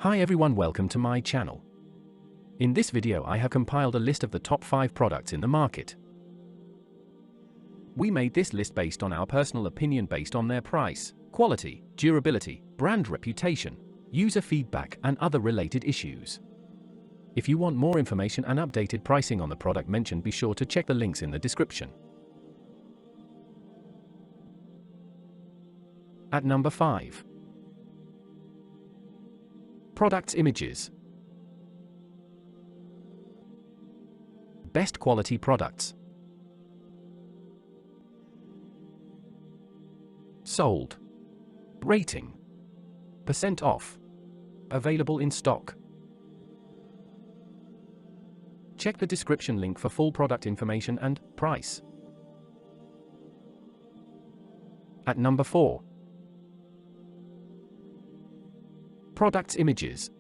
Hi everyone, welcome to my channel. In this video I have compiled a list of the top 5 products in the market. We made this list based on our personal opinion based on their price, quality, durability, brand reputation, user feedback and other related issues. If you want more information and updated pricing on the product mentioned, be sure to check the links in the description. At number 5. Products images. Best quality products. Sold. Rating. Percent off. Available in stock. Check the description link for full product information and price. At number 4. Products images.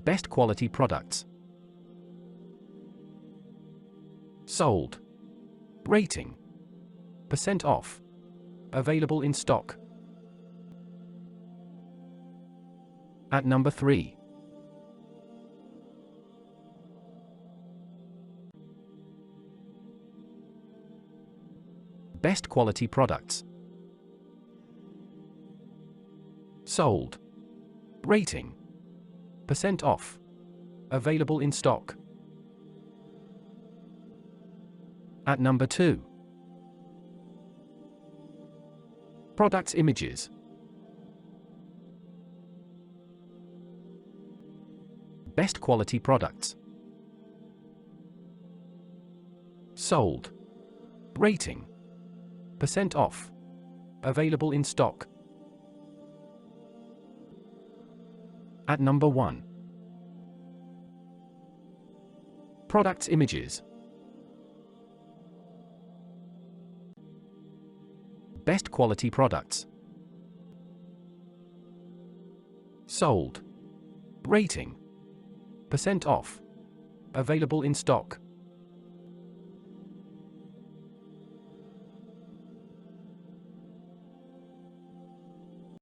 Best quality products. Sold. Rating. Percent off. Available in stock. At number 3. Best quality products. Sold. Rating. Percent off. Available in stock. At number 2. Products images. Best quality products. Sold. Rating. Percent off. Available in stock. At number 1. Products images. Best quality products. Sold. Rating. Percent off. Available in stock.